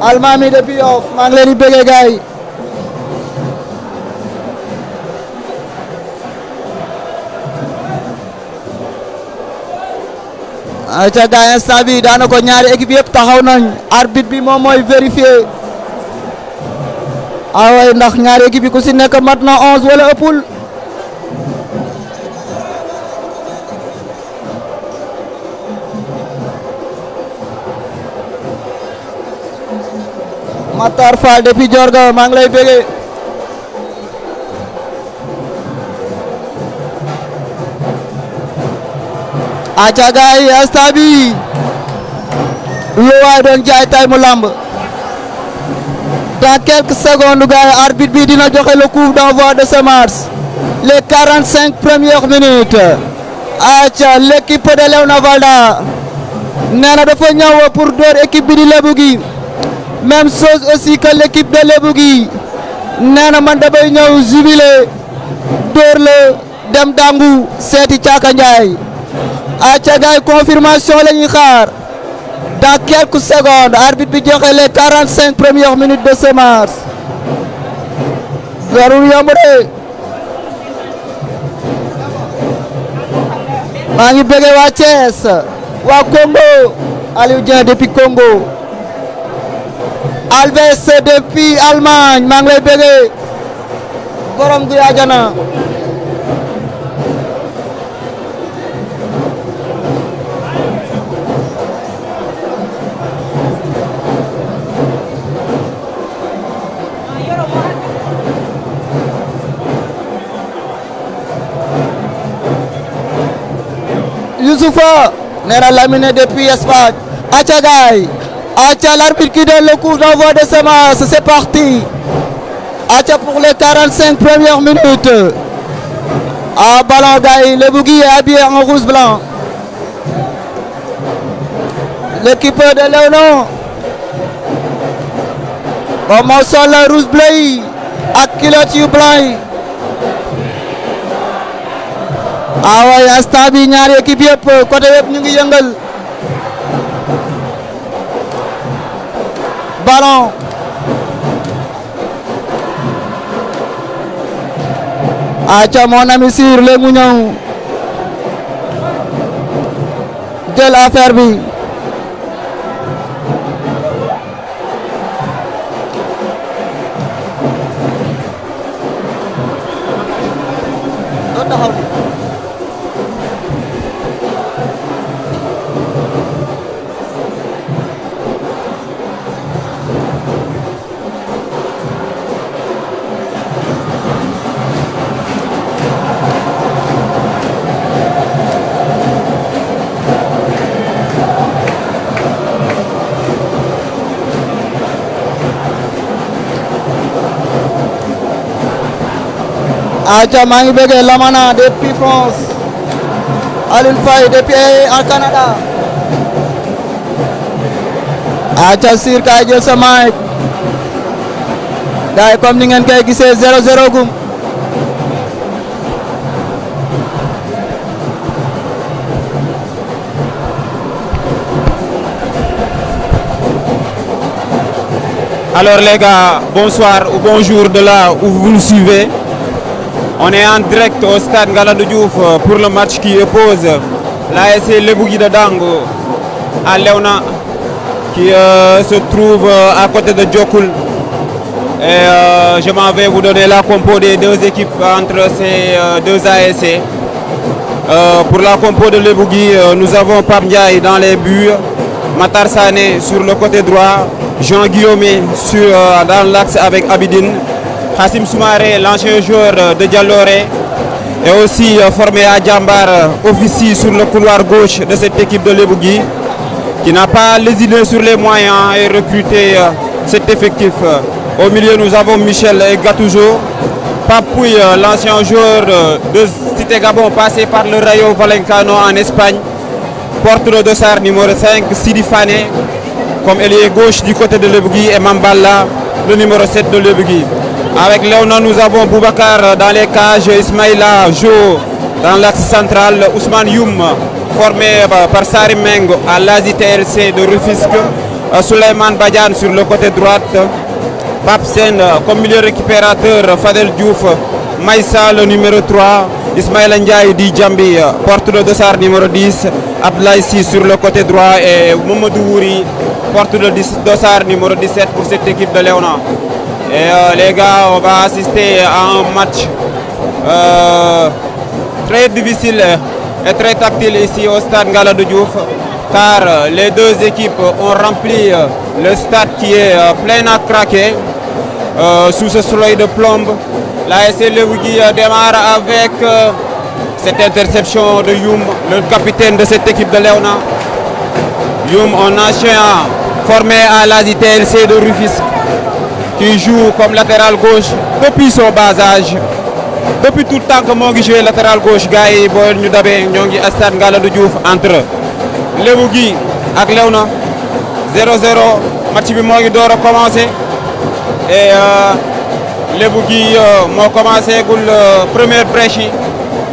Almami depuis Yoff maa ngi leen di bëggee gars yi. ayca gars instant bi daanaka ñaari équipe yëpp taxaw nañ arbitre bi moom mooy vérifier waaye ndax ñaari équipe yi ku si nekk mat na 11 wala ëppul. Matar Fall depuis Diorga maa ngi lay bëggee. aca gars yi instant bi lu waay doon jaay tay mu lamb dans quelques secondes gars yi arbitre bi dina joxe le coup d'envoi de ce match les 45 premières minutes. aca l'équipe de Léona Valda nee na dafa ñëw pour door équipe bi di Lebougui. Même chose aussi que l'équipe de Lebougui nee na man damay ñëw jubilé door la dem dangu seeti Caaka Njaay. aca gaay confirmation la ñuy xaar dans quelques secondes arbitre bi joxe les 45 premières minutes de ce match. jarul yomb de maa ngi bëgg waa Thiès waa Congo Aliou Dieng depuis Congo. Alves depuis Allemagne maa ngi lay bëggee borom gu yaajana. Youssoufa nee na Lamine depuis Espagne. aca gaay aca l'arbitre qui donne le coup d'envoi de ce match, c'est parti. aca pour les 45 premières minutes. Ballon gars yi Lebougui est habillé en rouge blanc. L'équipe de Léona moom moo sol rouge bleu yi ak culotte yu blanc yi. waaye instant bi ñaari équipe yëpp côté yëpp ñu ngi yëngal. ballon aca mon ami Sir léegi mu ñëw jël affaire bi. aca maa ngi bëgg Lamana depuis France Alioune Faye depuis en Canada. aca Sir kay jël sa mic gars yi comme ni ngeen koy gisee 0-0 gum. Alors les gars, bonsoir ou bonjour de là où vous nous suivez. On est en direct au stade Ngalandou Diouf pour le match qui oppose l'ASC Lebougui de Dango à Léona qui se trouve à côté de Diokoul. Et je m'en vais vous donner la compo des deux équipes entre ces deux ASC. Pour la compo de Lebougui, nous avons Pape Ndiaye dans les buts, Matar Sané sur le côté droit, Jean Guillaume dans l'axe avec Abidine, Hassim Soumaré, l'ancien joueur de Dialoré, et aussi formé à Djambar, officie sur le couloir gauche de cette équipe de Lebougui, qui n'a pas lésiné sur les moyens et recruté cet effectif. Au milieu, nous avons Michel Gatoujo, Papouille, l'ancien joueur de Cité Gabon, passé par le Rayo Vallecano en Espagne, porte le dossard numéro 5, Sidi Fane, comme ailier gauche du côté de Lebougui, et Mamballa, le numéro 7 de Lebougui. Avec Léona, nous avons Boubacar dans les cages, Ismaïla Jo dans l'axe central, Ousmane Youm, formé par Sarim Mengo à l'ASI TLC de Rufisque, Souleymane Badiane sur le côté droite. Pape Sen comme milieu récupérateur, Fadel Diouf, Maïssa le numéro 3, Ismaël Ndiaye di Djambi, porte de dossard numéro 10, Abdoulaye Sy sur le côté droit et Mamadou Wouri, porte de dossard numéro 17 pour cette équipe de Léona. Et les gars, on va assister à un match très difficile et très tactile ici au stade Ngalandou Diouf, car les deux équipes ont rempli le stade qui est plein à craquer sous ce soleil de plomb. L'ASC Lebougui démarre avec cette interception de Youm, le capitaine de cette équipe de Léona. Youm, un ancien formé à l'ASITLC de Rufisque, qui joue comme latéral gauche depuis son bas âge. Depuis tout le temps que moi joué latéral gauche, gars yi boo ñu dabee ñoo ngi stade Ngalandou Diouf entre Lebougui ak Léona 0-0 match bi moo ngi door a commencé et Lebougui moo commencé gul première brèche yi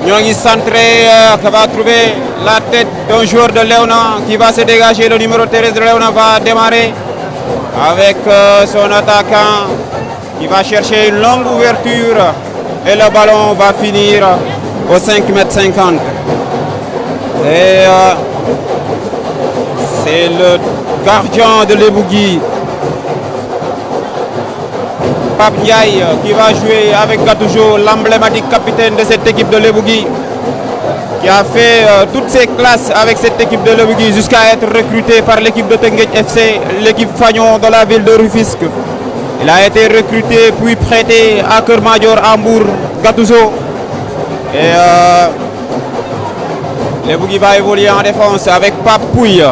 ñoo ngi centré qui va trouver la tête d'un joueur de Léona qui va se dégager. Le numéro 13 de Léona va démarrer avec son attaquant qui va chercher une longue ouverture et le ballon va finir au 5,50 m. Et c'est le gardien de Lebougui, Pape Ndiaye, qui va jouer avec Gatoujo, l'emblématique capitaine de cette équipe de Lebougui, qui a fait toutes ses classes avec cette équipe de Lebougui jusqu'à être recruté par l'équipe de Teungueth FC, l'équipe Fagnon de la ville de Rufisque. Il a été recruté puis prêté à Keur Madior, Hambourg, Gatouzo. Et Lebougui va évoluer en défense avec Pape Pouille.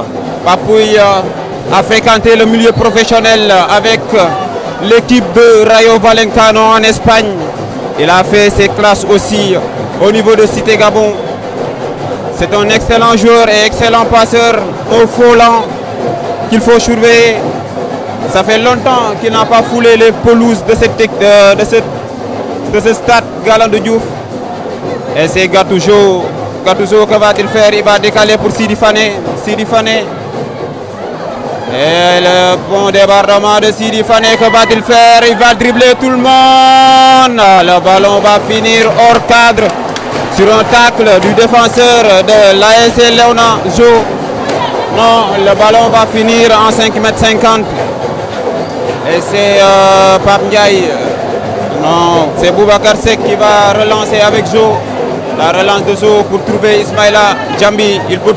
Pape Pouille a fréquenté le milieu professionnel avec l'équipe de Rayo Vallecano en Espagne. Il a fait ses classes aussi au niveau de Cité Gabon. C'est un excellent joueur et excellent passeur au volant qu'il faut surveiller. Ça fait longtemps qu'il n'a pas foulé les pelouses de ce stade Ngalandou Diouf. Et c'est Gatoujo. Gatoujo, que va-t-il faire? Il va décaler pour Sidi Fane. Sidi Fane. Et le bon débordement de Sidi Fane, que va-t-il faire? Il va dribbler tout le monde. Le ballon va finir hors cadre sur un tacle du défenseur de l'ASC Léona Jo. Non, le ballon va finir en 5,50 m. Et c'est Pape Ndiaye. Non, c'est Boubacar Seck qui va relancer avec Jo. La relance de Jo pour trouver Ismaïla Djambi. Il peut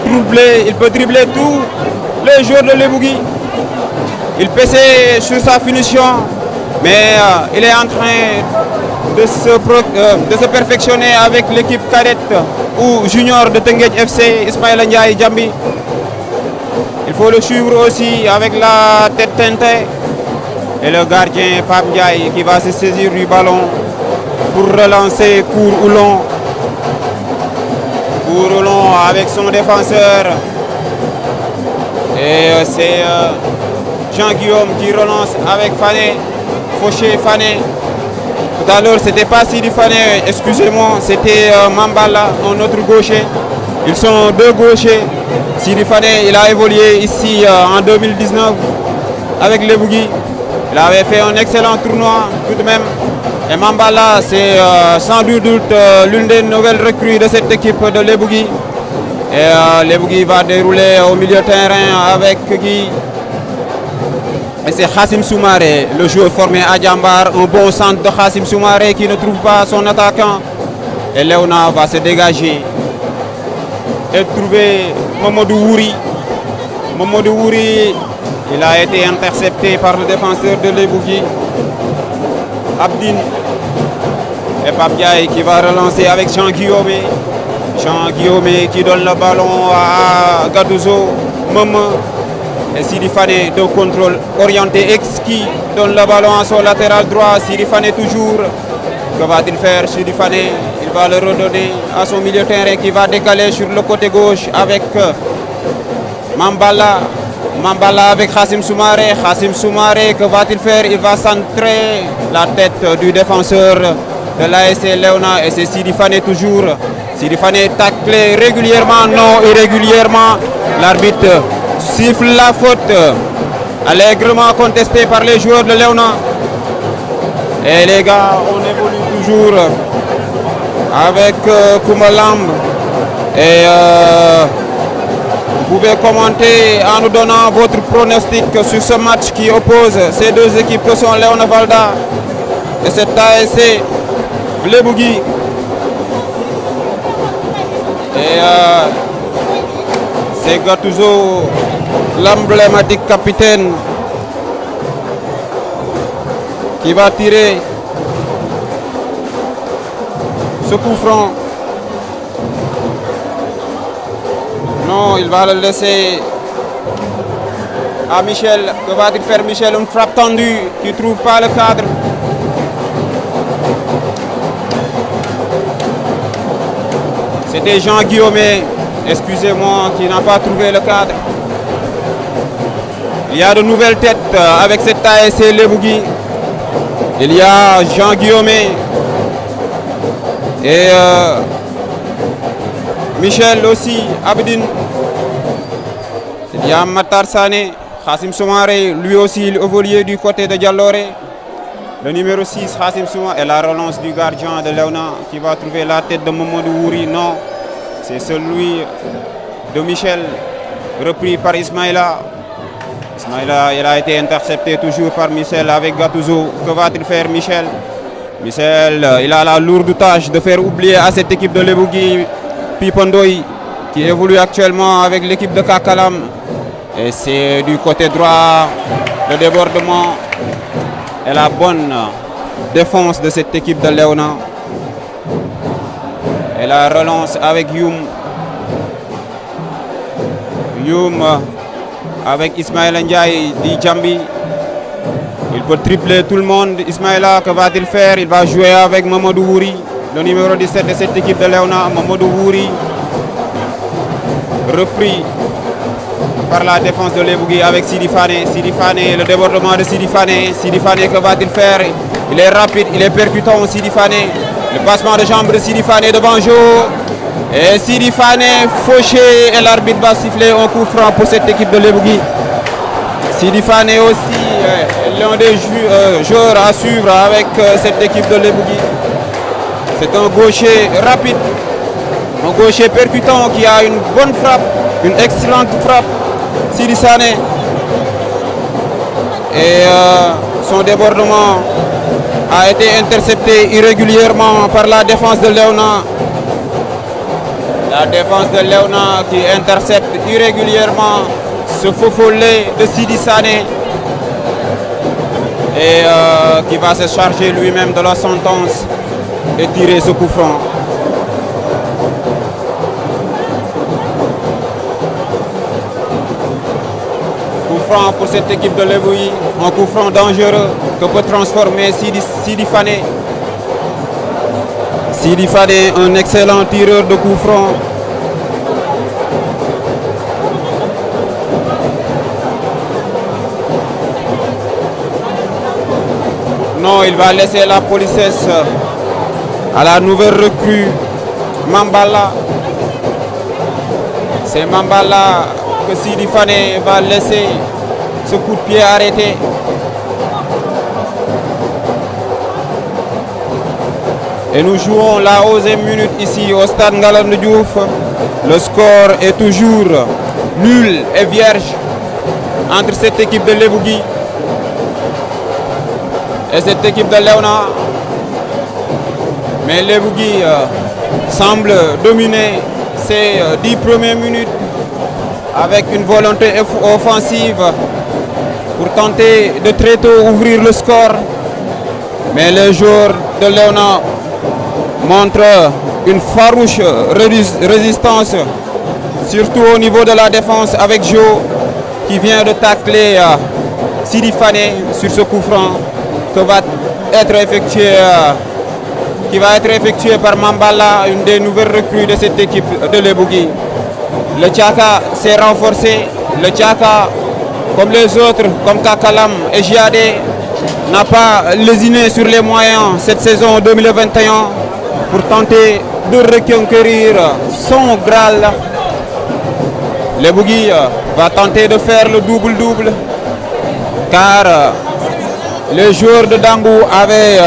dribbler tous les joueurs de Lebougui. Il pèsait sur sa finition, mais il est en train de se perfectionner avec l'équipe cadette ou junior de Teungueth FC, Ismaïla Ndiaye Djambi. Il faut le suivre aussi avec la tête teintée. Et le gardien Pape Ndiaye qui va se saisir du ballon pour relancer court ou long. Court ou long avec son défenseur. Et c'est Jean-Guillaume qui relance avec Fane. Fauché Fane. Tout à l'heure, c'était pas Sidi Fane, excusez-moi, c'était Mambala, un autre gaucher. Ils sont deux gauchers. Sidi Fane, il a évolué ici en 2019 avec Lebougui. Il avait fait un excellent tournoi tout de même. Et Mambala, c'est sans doute l'une des nouvelles recrues de cette équipe de Lebougui. Et Lebougui va dérouler au milieu de terrain avec Guy. Et c'est Khassim Soumaré, le joueur formé à Djambar. Un bon centre de Khassim Soumaré qui ne trouve pas son attaquant. Et Léona va se dégager et trouver Mamadou Wouri. Mamadou Wouri, il a été intercepté par le défenseur de Lebougui, Abdine. Et Pape Ndiaye qui va relancer avec Jean-Guillaume. Jean-Guillaume qui donne le ballon à Gatouzo. Et Sidi Fane de contrôle orienté exquis donne le ballon à son latéral droit. Sidi Fane toujours. Que va-t-il faire? Sidi Fane, il va le redonner à son milieu de terrain qui va décaler sur le côté gauche avec Mambala. Mambala avec Khassim Soumaré. Khassim Soumaré, que va-t-il faire? Il va centrer la tête du défenseur de l'ASC Léona et c'est Sidi Fane toujours. Sidi Fane taclé régulièrement, non irrégulièrement. L'arbitre siffle la faute allègrement contesté par les joueurs de Léona. Et les gars, on évolue toujours avec Koumalamb. Et vous pouvez commenter en nous donnant votre pronostic sur ce match qui oppose ces deux équipes que sont Léona Valda et cette ASC Lebougui. Et c'est Gattuso, l'emblématique capitaine, qui va tirer ce coup franc. Non, il va le laisser à Michel. Que va-t-il faire Michel? Une frappe tendue qui ne trouve pas le cadre. C'était Jean Guillaume, excusez-moi, qui n'a pas trouvé le cadre. Il y a de nouvelles têtes avec cette ASC Lebougui. Il y a Jean Guillaume et Michel aussi, Abdin. Il y a Matar Sané, Khassim Soumaré, lui aussi il évolue du côté de Dialloré. Le numéro 6, Khassim Soumaré, et la relance du gardien de Léona qui va trouver la tête de Mamadou Wouri. Non, c'est celui de Michel, repris par Ismaïla. Ismaïla, il a été intercepté toujours par Michel avec Gattuso. Que va-t-il faire Michel? Michel, il a la lourde tâche de faire oublier à cette équipe de Lebougui Pipondoy qui évolue actuellement avec l'équipe de Kakalam. Et c'est du côté droit le débordement et la bonne défense de cette équipe de Léona. Et la relance avec Youm. Youm avec Ismaël Ndiaye di Djambi. Il peut tripler tout le monde. Ismaïla, que va-t-il faire? Il va jouer avec Mamadou Wouri, le numéro 17 de cette équipe de Léona. Mamadou Wouri, repris par la défense de Lebougui avec Sidi Fane. Sidi Fane, le débordement de Sidi Fane. Sidi Fane, que va-t-il faire? Il est rapide, il est percutant, Sidi Fane. Le passement de jambe de Sidi Fane devant Jo. Et Sidi Fane fauché et l'arbitre va siffler un coup franc pour cette équipe de Lebougui. Sidi Fane aussi l'un des joueurs à suivre avec cette équipe de Lebougui. C'est un gaucher rapide, un gaucher percutant qui a une bonne frappe, une excellente frappe. Sidi Sané. Et son débordement a été intercepté irrégulièrement par la défense de Léona. La défense de Léona qui intercepte irrégulièrement ce faux follet de Sidi Sané et qui va se charger lui-même de la sentence et tirer ce coup franc. Coup franc pour cette équipe de Lebougui, un coup franc dangereux que peut transformer Sidi Fane. Sidi Fane, un excellent tireur de coup franc. Non, il va laisser la politesse à la nouvelle recrue, Mambala. C'est Mambala que Sidi Fane va laisser ce coup de pied arrêté. Et nous jouons la 11e minute ici au stade Ngalandou Diouf. Le score est toujours nul et vierge entre cette équipe de Lebougui et cette équipe de Léona. Mais Lebougui semble dominer ces 10 premières minutes avec une volonté offensive pour tenter de très tôt ouvrir le score. Mais les joueurs de Léona montrent une farouche résistance, surtout au niveau de la défense avec Jo qui vient de tacler Sidi Fane sur ce coup franc qui va être effectué par Mambala, une des nouvelles recrues de cette équipe de Lebougui. Le Tchaka s'est renforcé. Le Tchaka, comme les autres, comme Kakalam et Giadé, n'a pas lésiné sur les moyens cette saison 2021 pour tenter de reconquérir son Graal. Lebougui va tenter de faire le double-double car les joueurs de Dangou avaient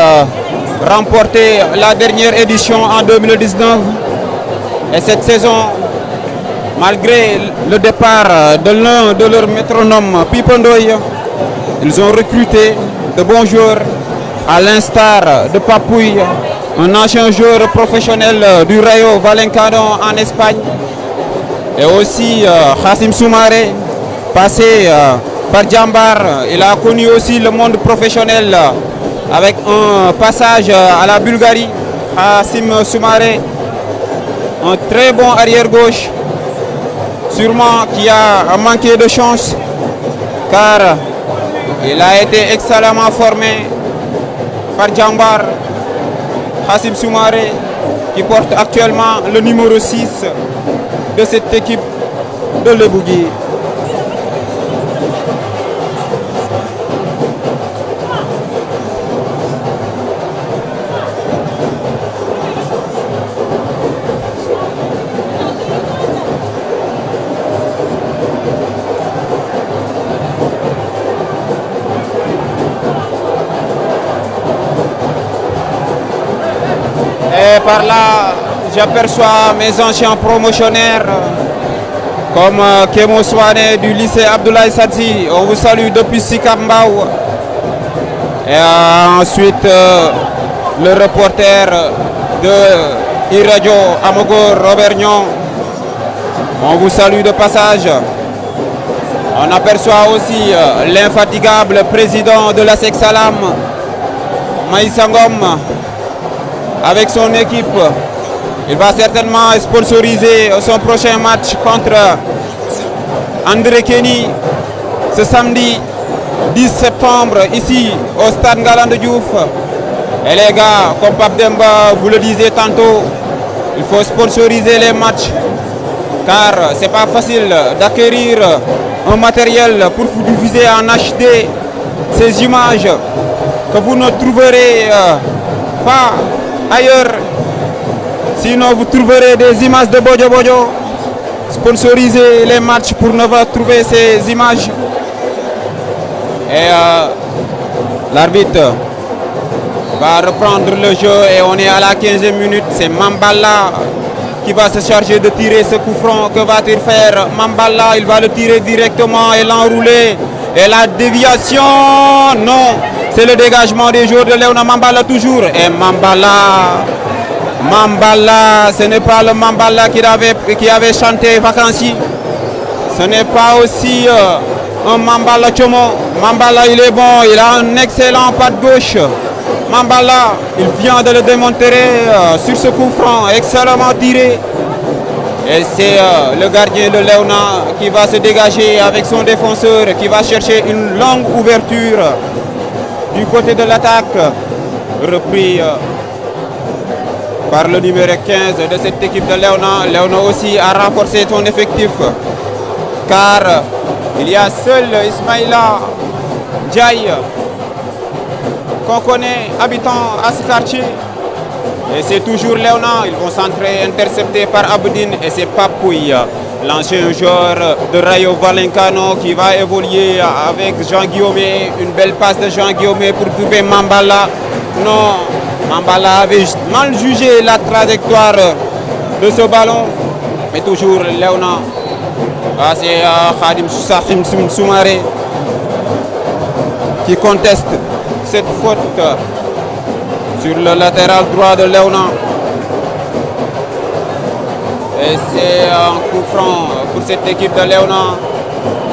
remporté la dernière édition en 2019 et cette saison, malgré le départ de l'un de leurs métronomes, Pipondoy, ils ont recruté de bons joueurs à l'instar de Papouille, un ancien joueur professionnel du Rayo Vallecano en Espagne, et aussi Khassim Soumaré, passé par Djambar. Il a connu aussi le monde professionnel avec un passage à la Bulgarie. Khassim Soumaré, un très bon arrière-gauche, sûrement qui a manqué de chance car il a été excellemment formé par Djambar. Khassim Soumaré qui porte actuellement le numéro 6 de cette équipe de Lebougui. Et par là, j'aperçois mes anciens promotionnaires comme Kemo Swane du lycée Abdoulaye Sadzi. On vous salue depuis Sikambao. Et ensuite, le reporter de Iradio Amogor, Robert Nyon. On vous salue de passage. On aperçoit aussi l'infatigable président de la Sexalam, Maïssa Ngom, avec son équipe. Il va certainement sponsoriser son prochain match contre André Kenny ce samedi 10 septembre ici au stade Ngalandou Diouf. Et les gars, comme Pape Demba vous le disait tantôt, il faut sponsoriser les matchs car c'est pas facile d'acquérir un matériel pour vous diffuser en HD ces images que vous ne trouverez pas ailleurs. Sinon vous trouverez des images de Bojo Bojo. Sponsorisez les matchs pour ne pas trouver ces images. Et l'arbitre va reprendre le jeu et on est à la 15e minute. C'est Mambala qui va se charger de tirer ce coup franc. Que va-t-il faire? Mambala, il va le tirer directement et l'enrouler. Et la déviation, non, c'est le dégagement des joueurs de Léona. Mambala toujours. Et Mambala, ce n'est pas le Mambala qui avait chanté Vacancy. Ce n'est pas aussi un Mambala Chomo. Mambala, il est bon, il a un excellent pas de gauche. Mambala, il vient de le démontrer sur ce coup franc, excellemment tiré. Et c'est le gardien de Léona qui va se dégager avec son défenseur, qui va chercher une longue ouverture du côté de l'attaque, repris par le numéro 15 de cette équipe de Léona. Léona aussi a renforcé son effectif car il y a seul Ismaïla Diaye qu'on connaît, habitant à ce quartier. Et c'est toujours Léona. Ils vont s'entrer interceptés par Abdine et c'est Papouille, l'ancien joueur de Rayo Vallecano qui va évoluer avec Jean-Guillaume. Une belle passe de Jean-Guillaume pour trouver Mambala. Non, Mambala avait mal jugé la trajectoire de ce ballon. Mais toujours Léona. Ah, c'est Khassim Soumaré qui conteste cette faute sur le latéral droit de Léona. Et c'est un coup franc pour cette équipe de Léona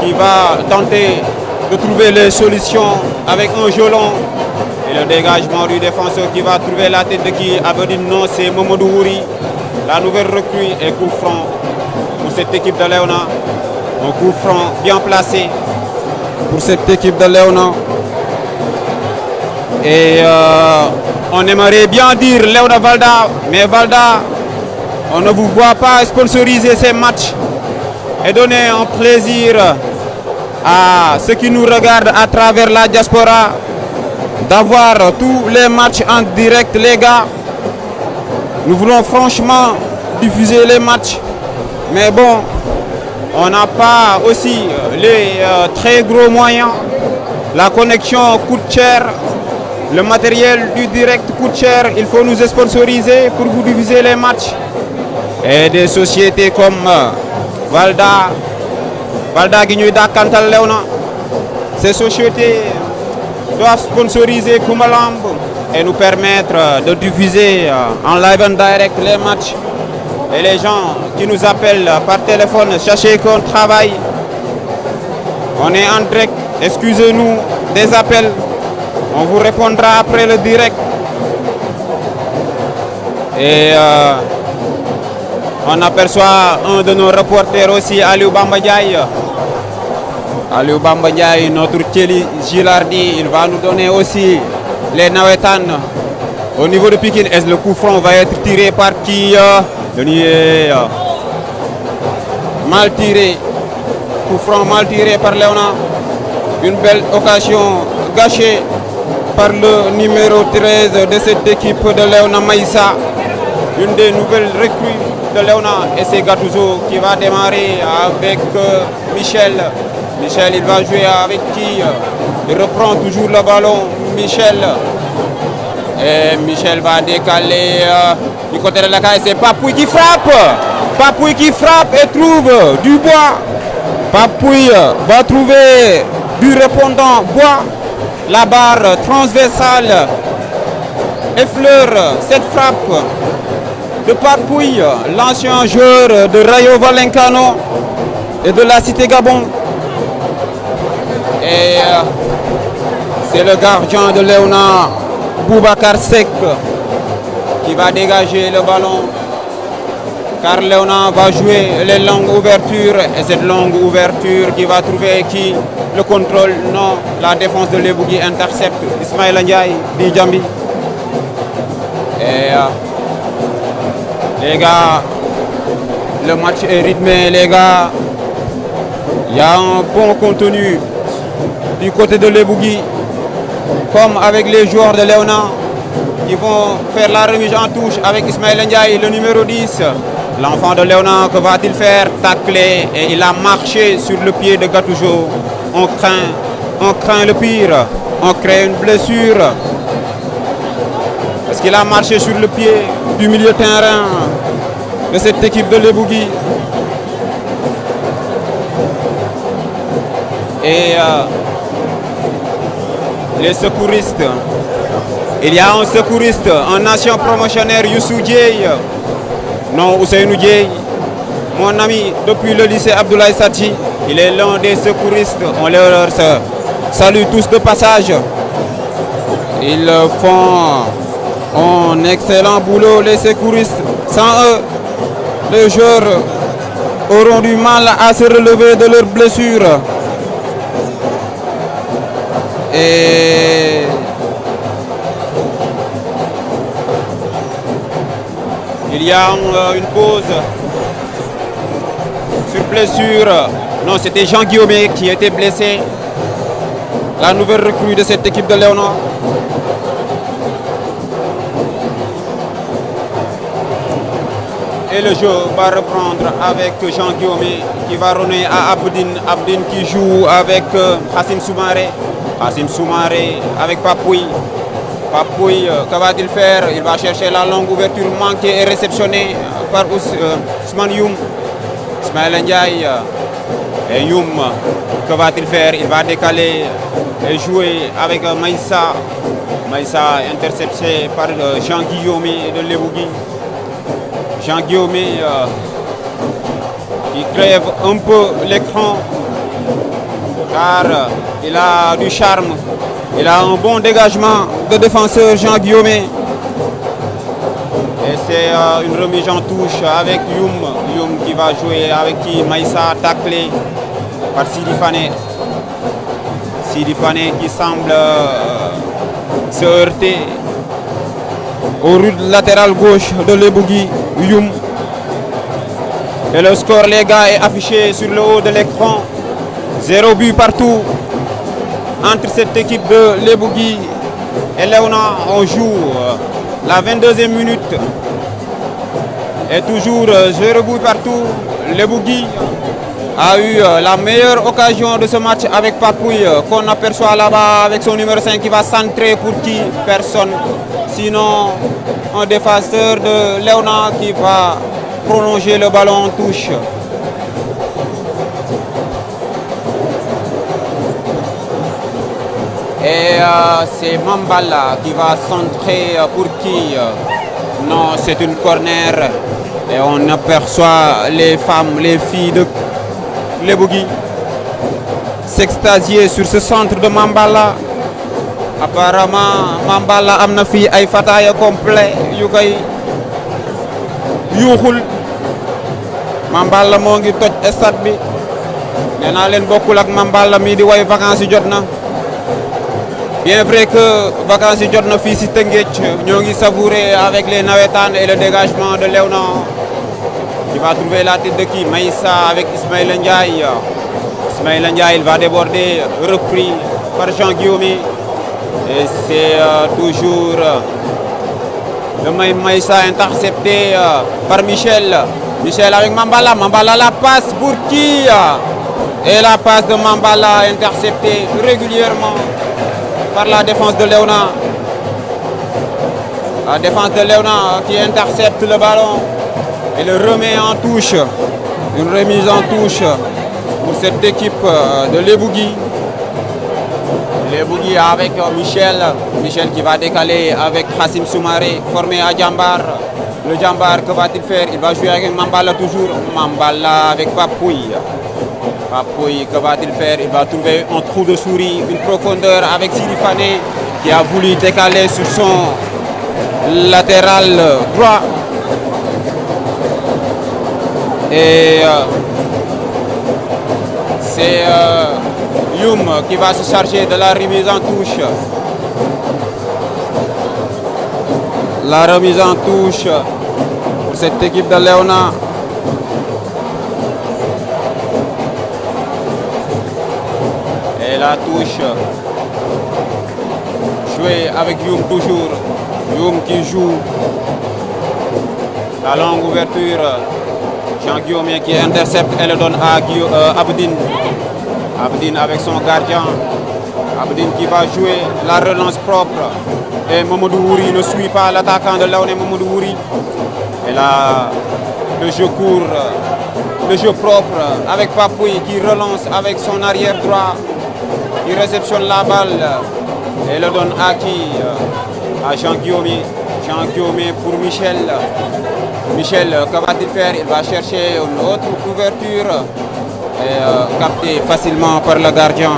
qui va tenter de trouver les solutions avec un gelon. Et le dégagement du défenseur qui va trouver la tête de qui? Abedine, non, c'est Momodou Wouri, la nouvelle recrue. Et coup franc pour cette équipe de Léona. Un coup franc bien placé pour cette équipe de Léona. Et on aimerait bien dire Léona Valda, mais Valda, on ne vous voit pas sponsoriser ces matchs et donner un plaisir à ceux qui nous regardent à travers la diaspora d'avoir tous les matchs en direct, les gars. Nous voulons franchement diffuser les matchs, mais bon, on n'a pas aussi les très gros moyens La connexion coûte cher. Le matériel du direct coûte cher. Il faut nous sponsoriser pour vous diffuser les matchs. Et des sociétés comme Valda Guignouda Kantal Leona. Ces sociétés doivent sponsoriser Kumalamb et nous permettre de diffuser en live and direct les matchs. Et les gens qui nous appellent par téléphone, sachez qu'on travaille. On est en direct. Excusez-nous des appels. On vous répondra après le direct. Et on aperçoit un de nos reporters aussi, Aliou Bamba Ndiaye. Aliou Bamba Ndiaye, notre Thierry Gilardi, il va nous donner aussi les Nawetan. Au niveau de Pikine, est-ce que le coup franc va être tiré par qui? Mal tiré. Coup franc mal tiré par Léona. Une belle occasion gâchée par le numéro 13 de cette équipe de Léona Maïssa. Une des nouvelles recrues de Léona. Et c'est Gattuso qui va démarrer avec Michel. Michel, il va jouer avec qui? Il reprend toujours le ballon. Michel. Et Michel va décaler du côté de la caille. C'est Papouille qui frappe. Papouille qui frappe et trouve du bois. Papouille va trouver du répondant bois. La barre transversale effleure cette frappe de Papouille, l'ancien joueur de Rayo Vallecano et de la Cité Gabon. Et c'est le gardien de Léona, Boubacar Sek, qui va dégager le ballon. Car Léona va jouer les longues ouvertures. Et cette longue ouverture qui va trouver qui? Le contrôle, non. La défense de Lebougui intercepte Ismaël Ndiaye, Djambi. Et les gars, le match est rythmé, les gars. Il y a un bon contenu du côté de Lebougui, comme avec les joueurs de Léona qui vont faire la remise en touche avec Ismaël Ndiaye, le numéro 10. L'enfant de Léona, que va-t-il faire? Tacler, et il a marché sur le pied de Gattuso. On craint le pire, on crée une blessure. Parce qu'il a marché sur le pied du milieu terrain de cette équipe de Lebougui. Et les secouristes. Il y a un secouriste, un ancien promotionnaire, Youssou Dieye. Non, Ousseinou Dieye, mon ami depuis le lycée Abdoulaye Sadji. Il est l'un des secouristes. On leur salue tous de passage. Ils font un excellent boulot, les secouristes. Sans eux, les joueurs auront du mal à se relever de leurs blessures. Et il y a une pause sur blessure. Non, c'était Jean Guillaume qui était blessé. La nouvelle recrue de cette équipe de Léona. Et le jeu va reprendre avec Jean Guillaume qui va runner à Abdin. Abdin qui joue avec Hassim Soumaré. Hassim Soumaré avec Papouille. Papouille, que va-t-il faire? Il va chercher la longue ouverture manquée et réceptionnée par Ousmane Youm. Ismaël Ndiaye et Youm, que va-t-il faire? Il va décaler et jouer avec Maïssa. Maïssa intercepté par Jean-Guillaume de Lebougui. Jean-Guillaume qui crève un peu l'écran car il a du charme. Il a un bon dégagement de défenseur Jean-Guillaume. Et c'est une remise en touche avec Youm. Youm qui va jouer avec qui? Maïssa taclé par Sidi Fane. Sidi Fane qui semble se heurter au rude latéral gauche de Lebougui. Youm. Et le score, les gars, est affiché sur le haut de l'écran. 0 but partout entre cette équipe de Lebougui et Léona. On joue la 22e minute. Et toujours 0 but partout. Lebougui a eu la meilleure occasion de ce match avec Papouille qu'on aperçoit là-bas avec son numéro 5 qui va centrer pour qui? Personne. Sinon, un défenseur de Léona qui va prolonger le ballon en touche. Et c'est Mambala qui va centrer pour qui? Non, c'est une corner. Et on aperçoit les femmes, les filles de Lebougui s'extasier sur ce centre de Mambala. Apparemment, Mambala amna fi ay fataya complet yu koy yuuxul. Mambala moo ngi toj stade bi. Nee naa leen bokkul ak Mambala mii di way vacances yi jot na. Bien vrai que vacances yi jot na fii si Tëngéej ñoo ngi savourer avec les navétanes et le dégagement de Léona qui va trouver la tête de qui? Maïssa avec Ismaïla Ndiaye. Ismaïla Ndiaye, il va déborder, repris par Jean-Guillaume. Et c'est toujours le Maïssa intercepté par Michel. Michel avec Mambala. Mambala la passe pour qui? Et la passe de Mambala interceptée régulièrement par la défense de Léona. La défense de Léona qui intercepte le ballon et le remet en touche. Une remise en touche pour cette équipe de Lebougui. Lebougui avec Michel. Michel qui va décaler avec Hassim Soumaré, formé à Djambar. Le Djambar, que va-t-il faire? Il va jouer avec Mambala toujours. Mambala avec Papouille. Papouille, que va-t-il faire? Il va trouver un trou de souris, une profondeur avec Sidi Fane qui a voulu décaler sur son latéral droit. Et c'est Youm qui va se charger de la remise en touche. La remise en touche pour cette équipe de Léona. Et la touche jouée avec Youm toujours. Youm qui joue la longue ouverture. Jean-Guillaume qui intercepte et le donne à Abdin. Abdin avec son gardien. Abdin qui va jouer la relance propre. Et Mamadou Wouri ne suit pas l'attaquant de Léona, Mamadou Wouri. Et là, le jeu court, le jeu propre avec Papouille qui relance avec son arrière droit. Il réceptionne la balle et le donne à qui? À Jean-Guillaume. Jean-Guillaume pour Michel. Michel, que va-t-il faire? Il va chercher une autre ouverture et capté facilement par le gardien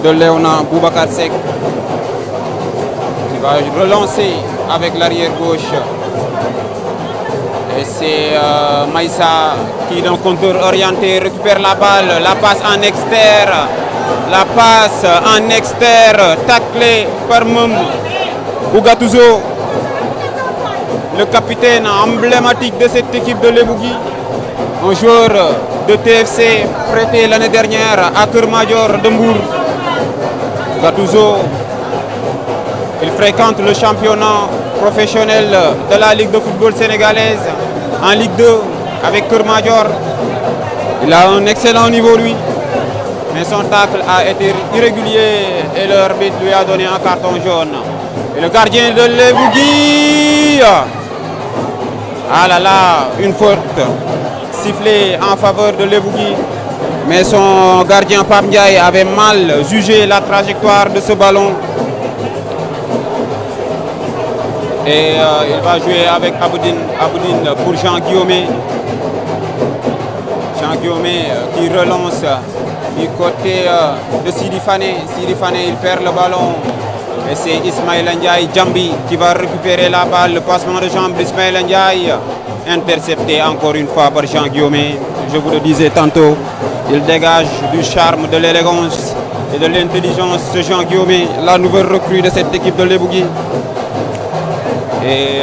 de Léona, Boubacar Seck. Il va relancer avec l'arrière gauche. Et c'est Maïssa qui, d'un compteur orienté, récupère la balle, la passe en externe. La passe en externe, taclée par Moum Ougatouzo, le capitaine emblématique de cette équipe de Lebougui, un joueur de TFC prêté l'année dernière à Kermadior de Mbour. Ougatouzo, il fréquente le championnat professionnel de la Ligue de football sénégalaise en Ligue 2 avec Kermadior. Il a un excellent niveau lui. Mais son tacle a été irrégulier et l'arbitre lui a donné un carton jaune. Et le gardien de Lebougui, ah là là, une faute sifflée en faveur de Lebougui. Mais son gardien Pape Ndiaye avait mal jugé la trajectoire de ce ballon. Et il va jouer avec Abdin pour Jean-Guillaume. Jean-Guillaume qui relance du côté de Sidi Fane. Sidi Fane, il perd le ballon. Et c'est Ismaïla Ndiaye Djambi qui va récupérer la balle. Le passement de jambe d'Ismaïla Ndiaye. Intercepté encore une fois par Jean-Guillaume. Je vous le disais tantôt, il dégage du charme, de l'élégance et de l'intelligence. Ce Jean-Guillaume, la nouvelle recrue de cette équipe de Lebougui. Et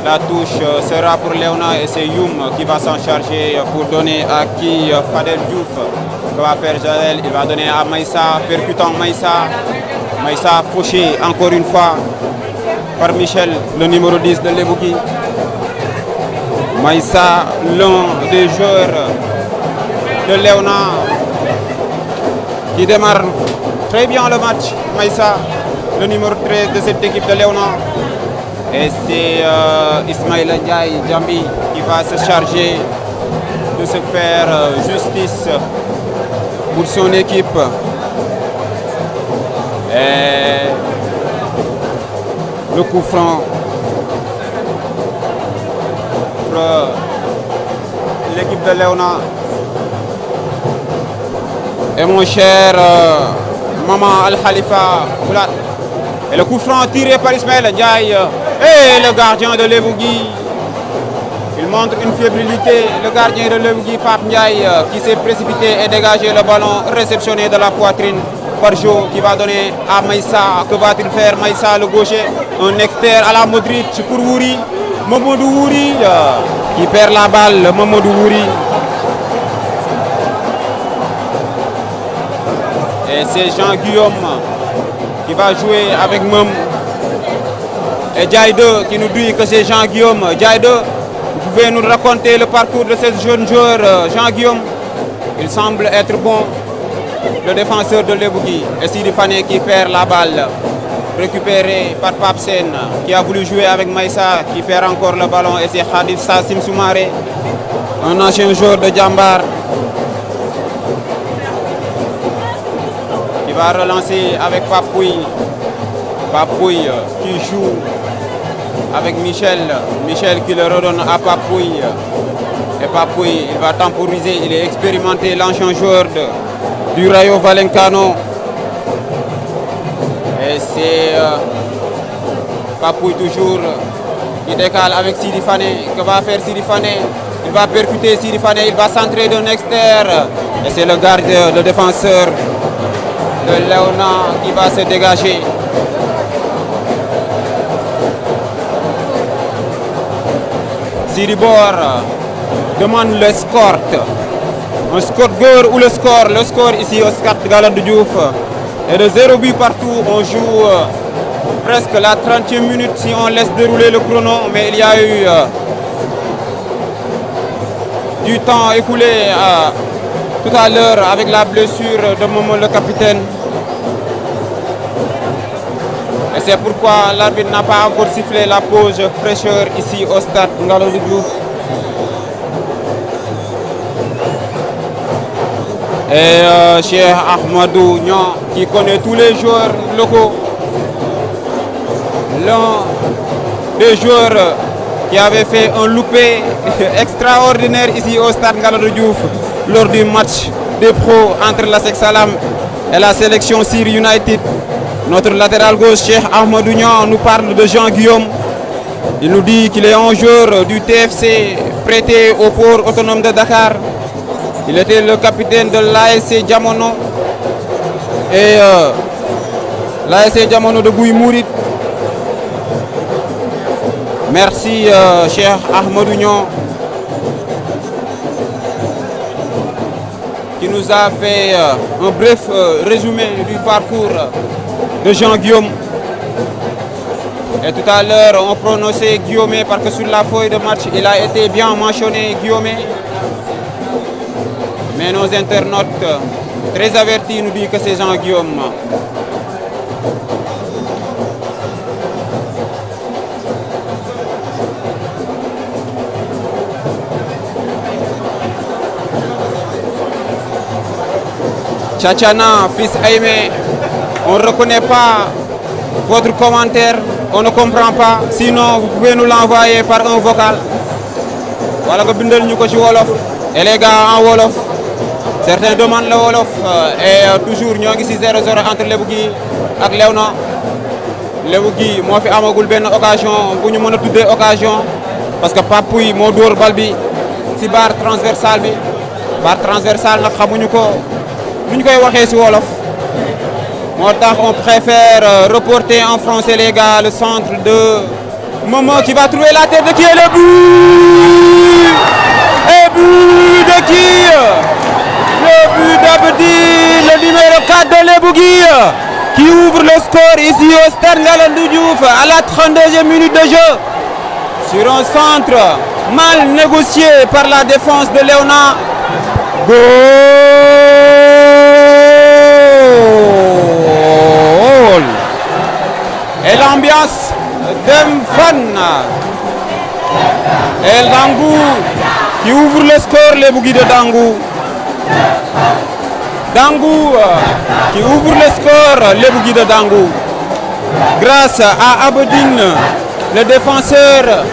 la touche sera pour Léona et c'est Youm qui va s'en charger pour donner à qui? Fadel Diouf. Que va faire Jaël? Il va donner à Maïssa, percutant Maïssa. Maïssa fauché encore une fois par Michel, le numéro 10 de Lebougui. Maïssa, l'un des joueurs de de Léona qui démarre très bien le match. Maïssa, le numéro 13 de cette équipe de Léona. Et c'est Ismaïla Ndiaye Djambi qui va se charger de se faire justice pour son équipe. Et le coup franc pour l'équipe de Léona. Et mon cher Maman Al-Khalifa Boulat. Et le coup franc tiré par Ismaël Ndiaye. Et le gardien de Lebougui. Il montre une fébrilité. Le gardien de Lebougui, Pape Ndiaye, qui s'est précipité et dégagé le ballon réceptionné de la poitrine par Jo, qui va donner à Maïssa. Que va-t-il faire? Maïssa, le gaucher. Un externe à la Modric pour Wouri. Mamadou Wouri qui perd la balle. Mamadou Wouri. Et c'est Jean-Guillaume qui va jouer avec Mom. Et Diaïde qui nous dit que c'est Jean-Guillaume. Diaïde, vous pouvez nous raconter le parcours de ce jeune joueur Jean-Guillaume? Il semble être bon, le défenseur de Lebougui. Et Sidi Fane qui perd la balle. Récupéré par Papsen qui a voulu jouer avec Maïssa, qui perd encore le ballon. Et c'est Khadif Sassim Soumaré, un ancien joueur de Djambar, qui va relancer avec Papouille. Papouille qui joue avec Michel. Michel qui le redonne à Papouille. Et Papouille, il va temporiser. Il est expérimenté, l'ancien joueur du Rayo Vallecano. Et c'est Papouille toujours qui décale avec Sidi Fane. Que va faire Sidi Fane? Il va percuter Sidi Fane. Il va centrer d'un externe. Et c'est le gardien, le défenseur de Léona qui va se dégager. Sidi Bor demande le score. Un score goal ou le score? Le score ici au Stade Galandou Diouf est de 0 but partout. On joue presque la 30e minute si on laisse dérouler le chrono. Mais il y a eu du temps écoulé tout à l'heure avec la blessure de Momo le capitaine. Et c'est pourquoi l'arbitre n'a pas encore sifflé la pause fraîcheur ici au Stade Ngalandou Diouf. Et Cheikh Ahmadou Niang qui connaît tous les joueurs locaux. L'un des joueurs qui avait fait un loupé extraordinaire ici au Stade Ngalandou Diouf lors du match des pros entre la Sex Salam et la sélection Syrie United. Notre latéral gauche, Cheikh Ahmadou Niang, nous parle de Jean-Guillaume. Il nous dit qu'il est un joueur du TFC prêté au port autonome de Dakar. Il était le capitaine de l'ASC Diamono et l'ASC Diamono de Gouy Mourid. Merci Cheikh Ahmadou Niang qui nous a fait un bref résumé du parcours de Jean-Guillaume. Et tout à l'heure, on prononçait Guillaume parce que sur la feuille de match, il a été bien mentionné Guillaume. Mais nos internautes, très avertis, nous disent que c'est Jean-Guillaume. Tchachana, fils Aimé, on ne reconnaît pas votre commentaire, on ne comprend pas. Sinon, vous pouvez nous l'envoyer par un vocal. Voilà que bindel ñu ko ci wolof. Et les gars en wolof, certains demandent le wolof et toujours ñoo ngi ci 0-0 entre Lebougui ak Léona. Lebougui moo fi amagul benn occasion bu ñu mën a tuddee occasion parce que Papouille moo dóor bal bi ci barre transversale bi. Barre transversale nag xamuñu ko nu ñu koy waxee ci wolof. On préfère reporter en français les gars le centre de Momo qui va trouver la tête de qui est le but. Et but de qui? Le but d'Abdi, le numéro 4 de Lebougui qui ouvre le score ici au Stade Ngalandou Diouf à la 32e minute de jeu sur un centre mal négocié par la défense de Léona. Goal. Et l'ambiance d'un fan. Et Dangou qui ouvre le score, les Bougui de Dangou. Dangou qui ouvre le score, les Bougui de Dangou. Grâce à Abedine, le défenseur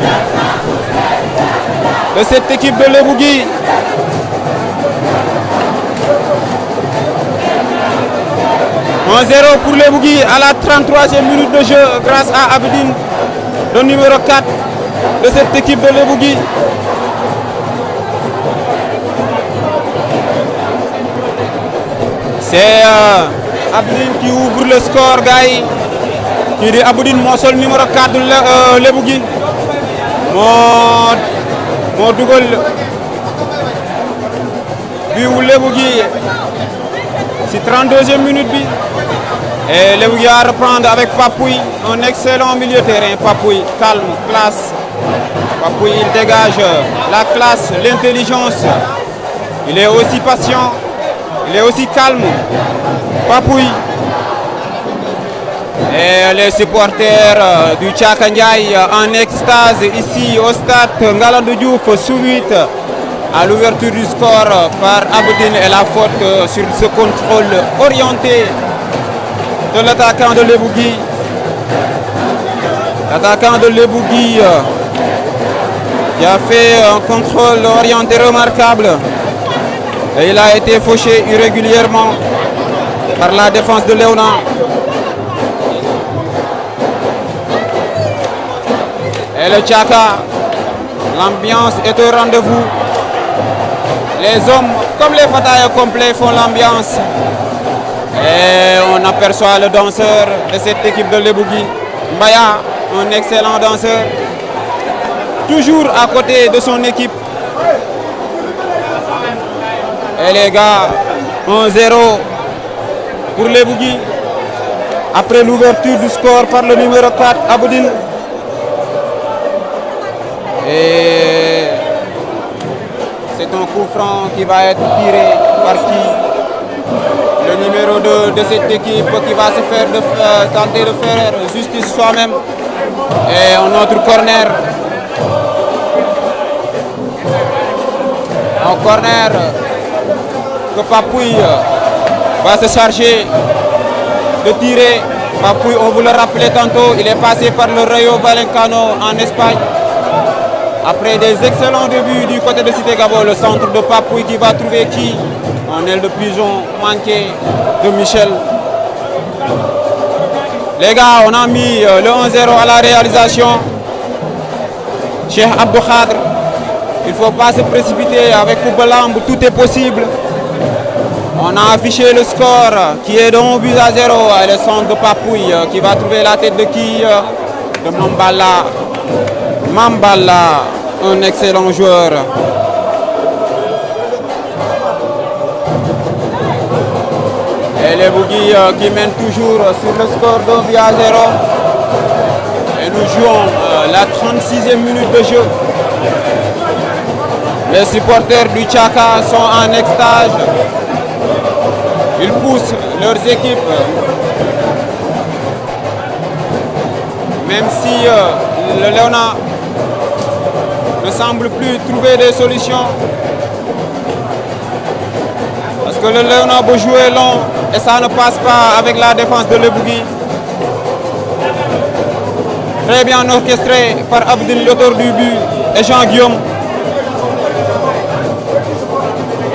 de cette équipe de Lebougui. « 1-0 pour Lebougui à la 33e minute de jeu grâce à Abedine, le numéro 4 de cette équipe de Lebougui. C'est Abedine qui ouvre le score, gars. Qui dit Abedine, mon seul numéro 4 de Lebougui. Mon double but ou Lebougui. C'est 32e minute. Et Lebougui à reprendre avec Papouy, un excellent milieu de terrain. Papouy, calme, classe. Papouy, il dégage la classe, l'intelligence. Il est aussi patient, il est aussi calme. Papouy. Et les supporters du Tchaka Ndiaye en extase ici au stade Ngalandou Diouf suite à l'ouverture du score par Abedine et la faute sur ce contrôle orienté de l'attaquant de Lebougui. L'attaquant de Lebougui qui a fait un contrôle orienté remarquable et il a été fauché irrégulièrement par la défense de Léona. Et le Tchaka, l'ambiance est au rendez-vous. Les hommes comme les Fataïs complets font l'ambiance. Et on aperçoit le danseur de cette équipe de Lebougui, Mbaya, un excellent danseur, toujours à côté de son équipe. Et les gars, 1-0 pour Lebougui. Après l'ouverture du score par le numéro 4, Abedine. Et c'est un coup franc qui va être tiré par qui? Le numéro 2 de cette équipe qui va se faire tenter de faire justice soi-même. Et un autre corner. Un corner que Papouy va se charger de tirer. Papouy, on vous le rappelait tantôt, il est passé par le Rayo Vallecano en Espagne. Après des excellents débuts du côté de Cité Gabo, le centre de Papouy qui va trouver qui? En aile de pigeon manqué de Michel. Les gars, on a mis le 1-0 à la réalisation. Cheikh Abdou Khadr, il ne faut pas se précipiter avec Koubalamb, tout est possible. On a affiché le score qui est de 1 but à 0. Et le centre de Papouy qui va trouver la tête de qui? De Mambala. Mambala, un excellent joueur. Et les Bougui qui mènent toujours sur le score d'1 but à 0. Et nous jouons la 36e minute de jeu. Les supporters du Tchaka sont en extase. Ils poussent leurs équipes. Même si le Léona ne semble plus trouver des solutions. Parce que le Léona peut jouer long et ça ne passe pas avec la défense de Lebougui. Très bien orchestré par Abdel, l'auteur du but, et Jean-Guillaume.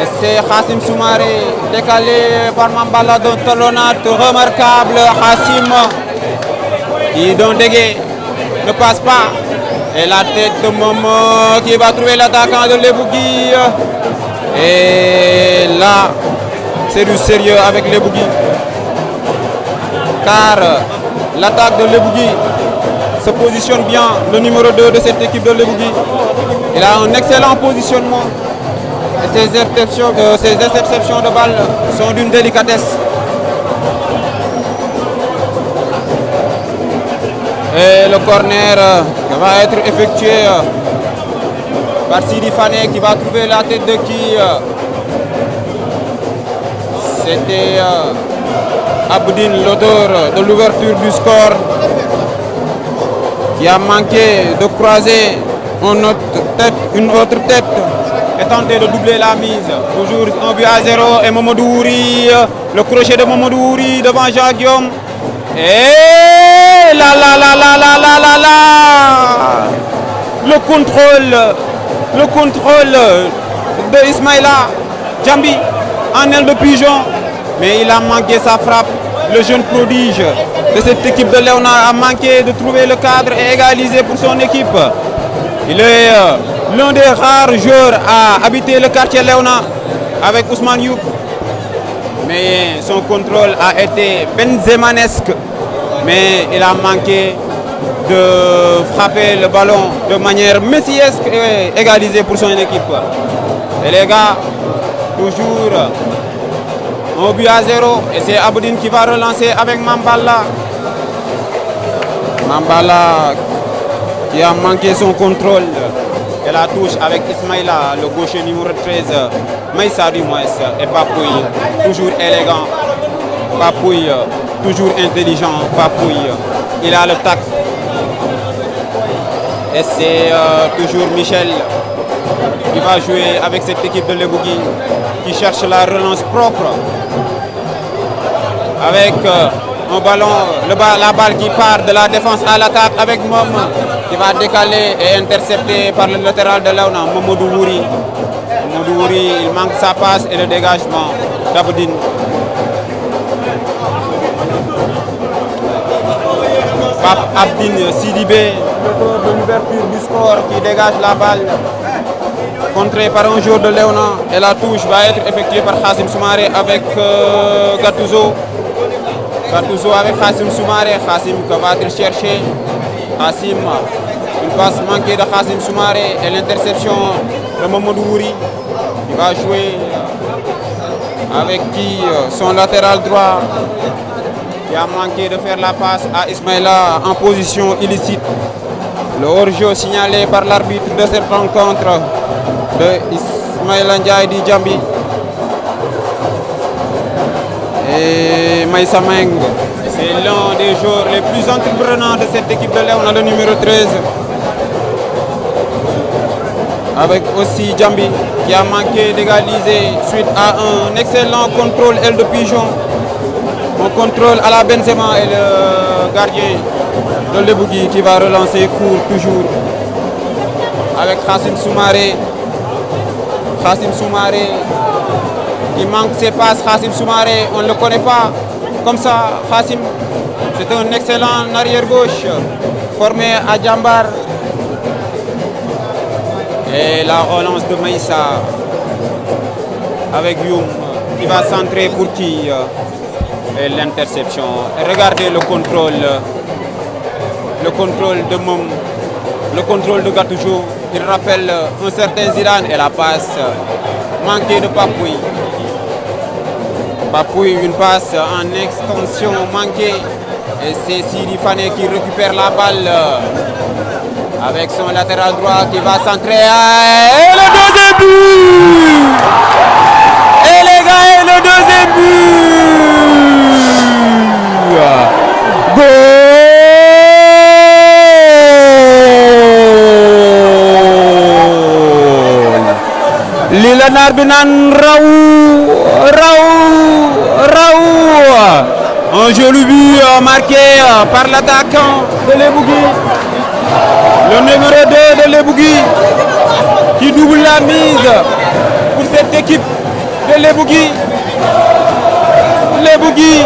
Et c'est Hassim Soumaré, décalé par Mambala d'un talonnade remarquable. Hassim, qui d'un dégué ne passe pas. Et la tête de Momo qui va trouver l'attaquant de Lebougui. Et là, c'est du sérieux avec Lebougui. Car l'attaque de Lebougui se positionne bien, le numéro 2 de cette équipe de Lebougui. Il a un excellent positionnement. Et ses interceptions de balles sont d'une délicatesse. Et le corner va être effectué par Sidi Fane qui va trouver la tête de qui? C'était Abdin, l'auteur de l'ouverture du score, qui a manqué de croiser une autre tête et tenter de doubler la mise. Toujours 1-0 et Mamadou Ouri, le crochet de Mamadou Ouri devant Jean-Guillaume. Et là le contrôle de Ismaïla Djambi en aile de pigeon, mais il a manqué sa frappe. Le jeune prodige de cette équipe de Léona a manqué de trouver le cadre et égaliser pour son équipe. Il est l'un des rares joueurs à habiter le quartier Léona avec Ousmane Youk, mais son contrôle a été benzemanesque, mais il a manqué de frapper le ballon de manière messiesque et égaliser pour son équipe. Et les gars, toujours 1-0 et c'est Aboudine qui va relancer avec Mambala. Mambala qui a manqué son contrôle et la touche avec Ismaïla, le gaucher numéro 13, Maïssa du moins, et Papouille, toujours élégant. Papouille, toujours intelligent. Papouille, il a le tact. Et c'est toujours Michel qui va jouer avec cette équipe de Lebougui qui cherche la relance propre. Avec un ballon, la balle qui part de la défense à l'attaque avec Mom qui va décaler et intercepter par le latéral de Léona, Mamadou Ouri. Mamadou Ouri, il manque sa passe et le dégagement d'Abdine. Pape Abdine Sidibé, l'auteur de l'ouverture du score qui dégage la balle. Contré par un joueur de Léona et la touche va être effectuée par Khassim Soumaré avec Gattuso. Gattuso avec Khassim Soumaré. Khassim que va-t-il chercher? Khassim, une passe manquée de Khassim Soumaré et l'interception de Mamadou Ouri. Il va jouer avec qui son latéral droit qui a manqué de faire la passe à Ismaïla en position illicite. Le hors-jeu signalé par l'arbitre de cette rencontre de Ismaïla Ndiaye di Djambi et Maïssa Meng. C'est l'un des joueurs les plus entreprenants de cette équipe de Léona, le numéro 13. Avec aussi Djambi qui a manqué d'égaliser suite à un excellent contrôle aile de pigeon. Un contrôle à la Benzema et le gardien de Lebougui qui va relancer court toujours. Avec Khassim Soumaré. Khassim Soumaré qui manque ses passes. Khassim Soumaré, on ne le connaît pas comme ça. Khassim, c'est un excellent arrière-gauche formé à Djambar. Et la relance de Maïssa avec Youm qui va centrer pour qui et l'interception. Regardez le contrôle de Mom, le contrôle de Gattuso. Il rappelle un certain Zidane et la passe manquée de Papouille. Papouille, une passe en extension manquée. Et c'est Sidi Fane qui récupère la balle avec son latéral droit qui va centrer. Et le deuxième but! Et les gars, et le deuxième but! Goal! Lilanar Binan Raoult. Un joli but marqué par l'attaquant de Lebougui. Le numéro 2 de Lebougui qui double la mise pour cette équipe de Lebougui. Lebougui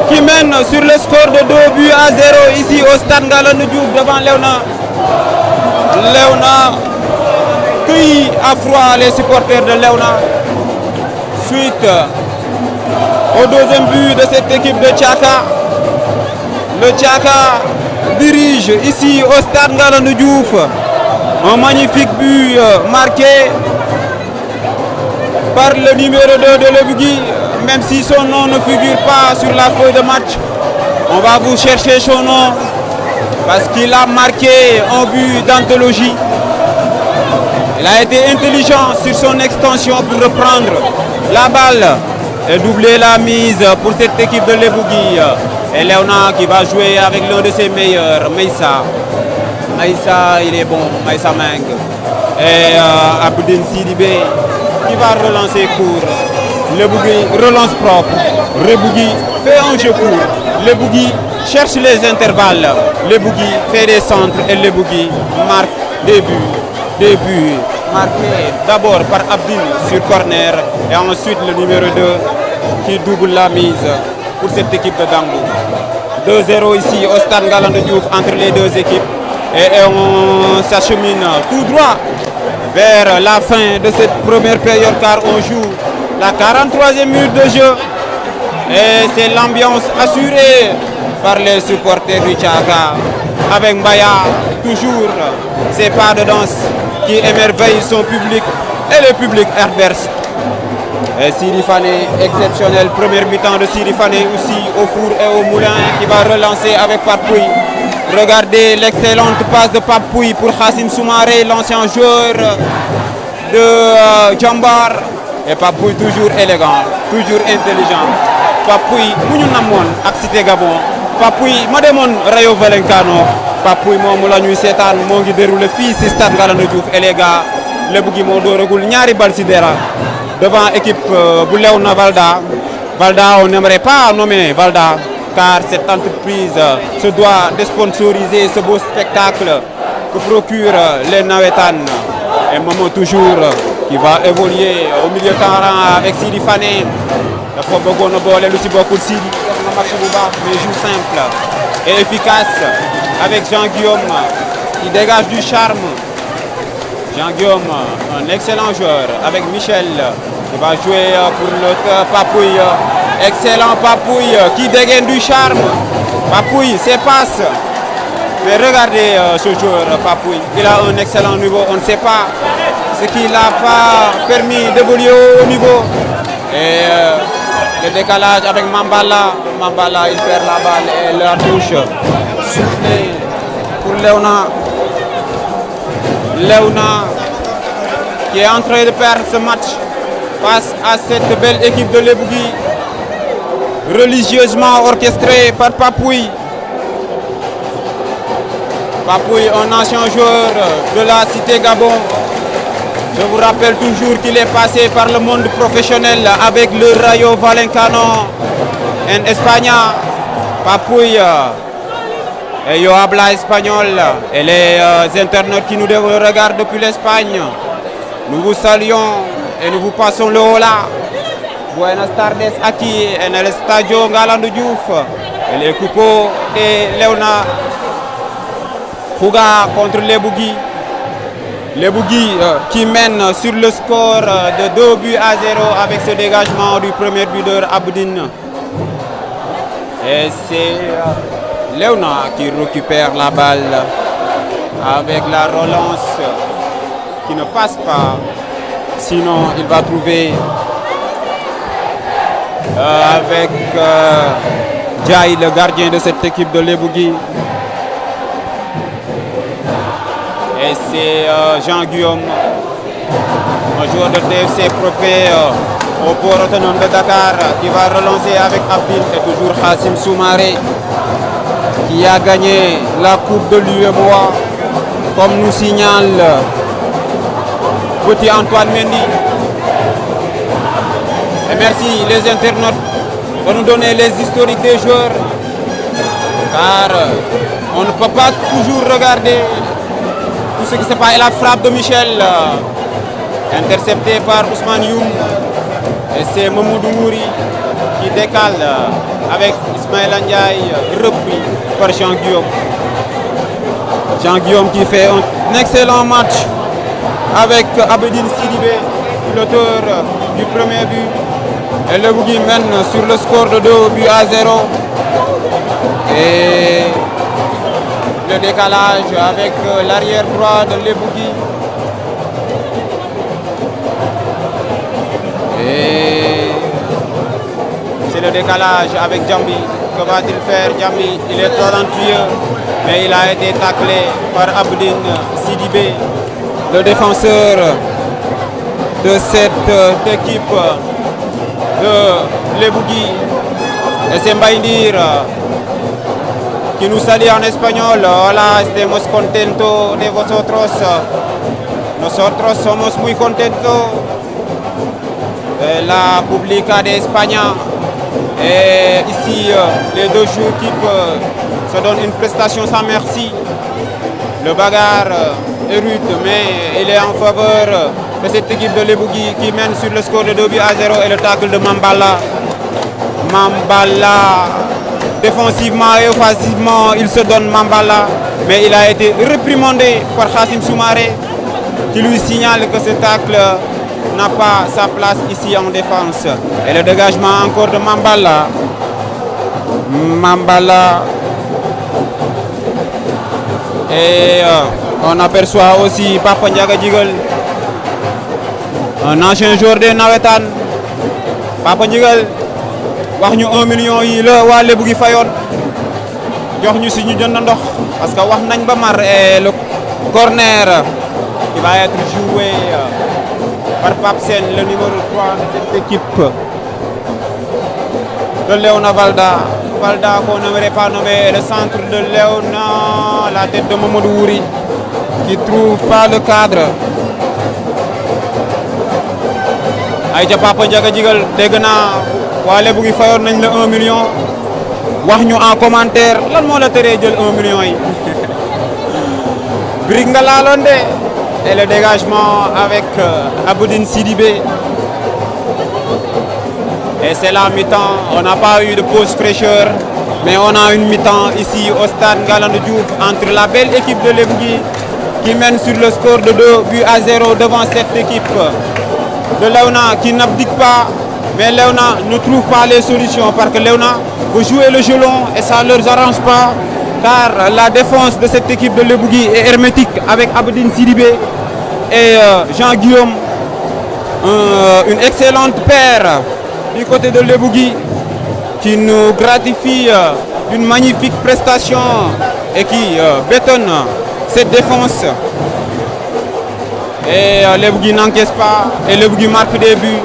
qui mène sur le score de 2-0 ici au stade Ngalandou Diouf devant Léona. Léona cueille à froid les supporters de Léona suite au deuxième but de cette équipe de Tchaka. Le Tchaka dirige ici au stade Ngalandou Diouf. Un magnifique but marqué par le numéro 2 de Lebougui. Même si son nom ne figure pas sur la feuille de match, on va vous chercher son nom parce qu'il a marqué un but d'anthologie. Il a été intelligent sur son extension pour reprendre la balle et doubler la mise pour cette équipe de Lebougui. Et Léona qui va jouer avec l'un de ses meilleurs, Maïssa. Maïssa, il est bon, Maïssa Meng. Et Abdine Sidibé qui va relancer court. Lebougui relance propre. Lebougui fait un jeu court. Lebougui cherche les intervalles. Lebougui fait des centres et Lebougui marque des buts. Marqué d'abord par Abdine sur corner et ensuite le numéro 2 qui double la mise pour cette équipe de Dangou. 2-0 ici au stade Ngalandou Diouf entre les deux équipes et on s'achemine tout droit vers la fin de cette première période car on joue la 43e minute de jeu et c'est l'ambiance assurée par les supporters du Tchaka avec Mbaya toujours ses pas de danse qui émerveille son public et le public adverse. Et Sidi Fane exceptionnel, première mi-temps de Sidi Fane aussi au four et au moulin qui va relancer avec Papouy. Regardez l'excellente passe de Papouy pour Hassim Soumaré, l'ancien joueur de Djambar. Et Papouy toujours élégant, toujours intelligent. Papouy, nous namon ak Cité Gabon. Papouy, ma demone Rayo Valenciano. Papouy moom la ñuy seetaan moo ngi déroulé fii si stade Ngalandou Diouf et les gars Lebougui moo dooragul ñaari bal si dara devant équipe bu Léona Valda. Valda, on n'aimerait pas nommer Valda car cette entreprise se doit de sponsoriser ce beau spectacle que procurent les Nawetan. Et Momo toujours qui va évoluer au milieu de terrain avec Sidi Fane. dafa bëggoon a boole lu si bokkul Sidi def na match bu baax mais joue simple et efficace avec Jean-Guillaume qui dégage du charme. Jean-Guillaume, un excellent joueur avec Michel qui va jouer pour l'autre Papouille. Excellent Papouille qui dégaine du charme. Papouille, ses passes. Mais regardez ce joueur Papouille, il a un excellent niveau. On ne sait pas ce qui l'a pas permis d'évoluer au niveau. Et le décalage avec Mambala. Mambala, il perd la balle et la touche. Soufflé pour Léona. Léona qui est en train de perdre ce match face à cette belle équipe de Lebougui, religieusement orchestrée par Papouille. Papouille, un ancien joueur de la Cité Gabon. Je vous rappelle toujours qu'il est passé par le monde professionnel avec le Rayo Valenciano en Espagne. Papouille et yo habla espagnol et les internautes qui nous regardent depuis l'Espagne. Nous vous saluons et nous vous passons le hola. Buenas tardes aquí en el estadio Ngalandou Diouf. El equipo de Léona juega contre Lebougui. Lebougui qui mène sur le score de 2-0 avec ce dégagement du premier buteur Abdine. Et c'est Léona qui récupère la balle avec la relance qui ne passe pas. Sinon, il va trouver avec Djaï, le gardien de cette équipe de Lebougui. Et c'est Jean-Guillaume, un joueur de TFC Propé au port autonome de Dakar qui va relancer avec Abdine et toujours Hassim Soumaré qui a gagné la coupe de l'UEMOA comme nous signale petit Antoine Mendy. Et merci les internautes de nous donner les historiques des joueurs car on ne peut pas toujours regarder tout ce qui se passe. Et la frappe de Michel interceptée par Ousmane Youm et c'est Mamoudou Mouri qui décale avec Ismaël Ndiaye repris par Jean-Guillaume. Jean-Guillaume qui fait un excellent match avec Abedine Sidibé, l'auteur du premier but. Et Lebougui mène sur le score de 2-0. Et le décalage avec l'arrière droit de Lebougui. Et c'est le décalage avec Djambi. Que va-t-il faire Djambi? Il est talentueux, mais il a été taclé par Abdine Sidibé, le défenseur de cette équipe de Lebougui. Et c'est Mbaïndir qui nous salue en espagnol. Hola, estamos contentos de vosotros. Nosotros somos muy contentos. La Publica de España. Et ici, les deux équipes se donnent une prestation sans merci. Le bagarre est rude, mais il est en faveur de cette équipe de Lebougui qui mène sur le score de 2 buts à 0 et le tacle de Mambala. Mambala, défensivement et offensivement, il se donne Mambala, mais il a été réprimandé par Khassim Soumaré qui lui signale que ce tacle n'a pas sa place ici en défense. Et le dégagement encore de Mambala. Mambala. Et on aperçoit aussi Papa Ndiaga Djigal, un ancien joueur de Nawetan. Papa Djigal wax ñu 1 million yi la waa Lebougui fayoon jox ñu si ñu jënd ndox parce que wax nañ ba mar. Et le corner qui va être joué par Pape Sène, le numéro 3 de cette équipe de Léona Valda. Valda qu'on n'aimerait pas nommer, le centre de Léona, la tête de Mamadou Wouri qui ne trouve pas le cadre. Aïcha Papa Ndiaga Djigal dégg naa waa Lebougui fayoon nañ la 1 million wax ñu en commentaire lan moo la teree jël 1 million yi. Brick nga laaloon de. Et le dégagement avec Aboudine Sidibé. Et c'est la mi-temps. On n'a pas eu de pause fraîcheur, mais on a une mi-temps ici au stade Ngalandou Diouf entre la belle équipe de Lebougui qui mène sur le score de 2 buts à 0 devant cette équipe de Léona qui n'abdique pas. Mais Léona ne trouve pas les solutions parce que Léona veut jouer le jeu long et ça ne leur arrange pas. Car la défense de cette équipe de Lebougui est hermétique avec Aboudine Sidibé et Jean-Guillaume. Une excellente paire du côté de Lebougui qui nous gratifie d'une magnifique prestation et qui bétonne cette défense. Et Lebougui n'encaisse pas et Lebougui marque des buts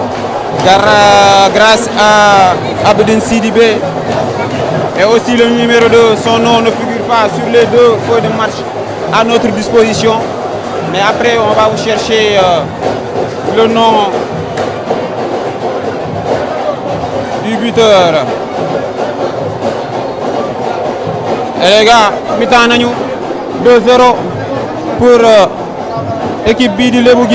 grâce à Aboudine Sidibé. Et aussi le numéro 2, son nom ne figure pas sur les deux feuilles de match à notre disposition. Mais après, on va vous chercher le nom du buteur. Et les gars, mi-temps nañu 2-0 pour équipe bii di Lebougui.